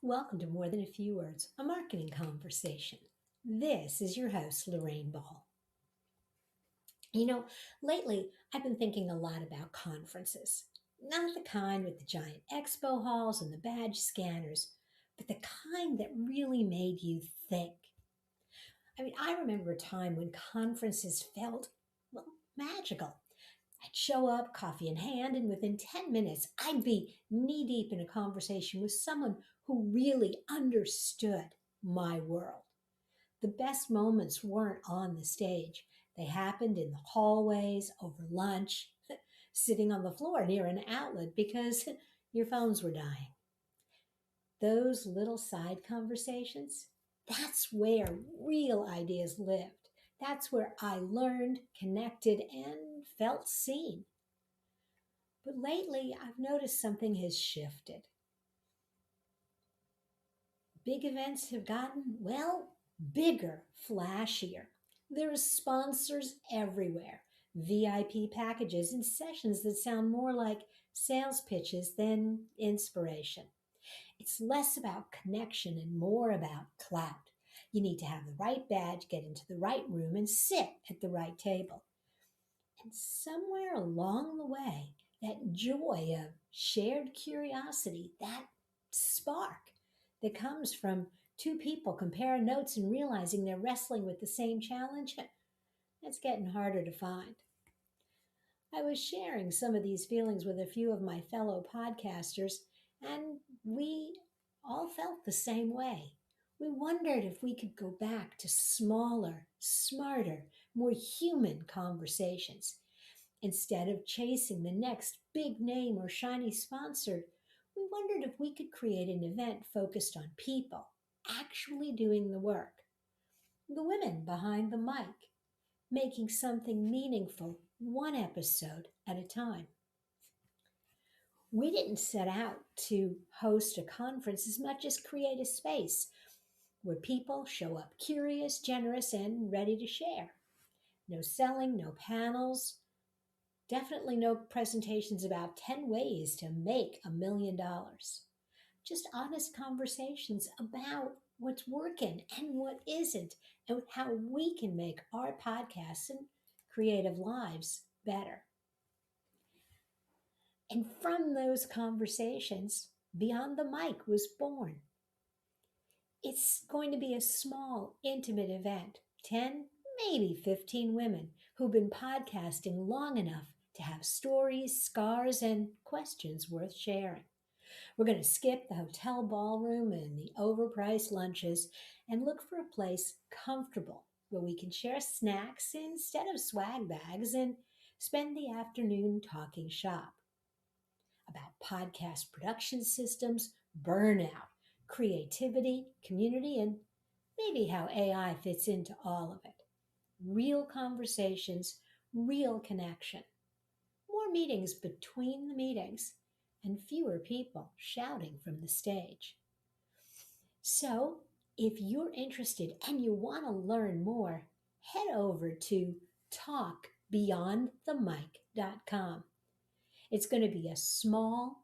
Welcome to More Than a Few Words, a marketing conversation. This is your host, Lorraine Ball. You know, lately I've been thinking a lot about conferences. Not the kind with the giant expo halls and the badge scanners, but the kind that really made you think. I remember a time when conferences felt, well, magical. I'd show up, coffee in hand, and within 10 minutes, I'd be knee deep in a conversation with someone who really understood my world. The best moments weren't on the stage, they happened in the hallways, over lunch, sitting on the floor near an outlet because your phones were dying. Those little side conversations, that's where real ideas lived. That's where I learned, connected, and felt seen. But lately, I've noticed something has shifted. Big events have gotten, well, bigger, flashier. There are sponsors everywhere, VIP packages, and sessions that sound more like sales pitches than inspiration. It's less about connection and more about clout. You need to have the right badge, get into the right room, and sit at the right table. And somewhere along the way, that joy of shared curiosity, that spark that comes from two people comparing notes and realizing they're wrestling with the same challenge, that's getting harder to find. I was sharing some of these feelings with a few of my fellow podcasters, and we all felt the same way. We wondered if we could go back to smaller, smarter, more human conversations. Instead of chasing the next big name or shiny sponsor, we wondered if we could create an event focused on people actually doing the work. The women behind the mic, making something meaningful one episode at a time. We didn't set out to host a conference as much as create a space where people show up curious, generous, and ready to share. No selling, no panels, definitely no presentations about 10 ways to make $1 million. Just honest conversations about what's working and what isn't, and how we can make our podcasts and creative lives better. And from those conversations, Beyond the Mic was born. It's going to be a small, intimate event, 10, maybe 15 women who've been podcasting long enough to have stories, scars, and questions worth sharing. We're going to skip the hotel ballroom and the overpriced lunches and look for a place comfortable where we can share snacks instead of swag bags and spend the afternoon talking shop about podcast production systems, burnout, creativity, community, and maybe how AI fits into all of it. Real conversations, real connection, more meetings between the meetings, and fewer people shouting from the stage. So, if you're interested and you want to learn more, head over to talkbeyondthemic.com. It's going to be a small,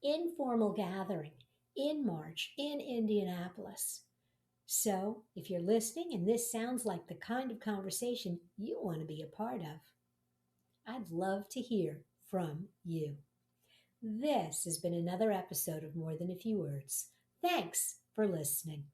informal gathering in March in Indianapolis. So, if you're listening and this sounds like the kind of conversation you want to be a part of, I'd love to hear from you. This has been another episode of More Than a Few Words. Thanks for listening.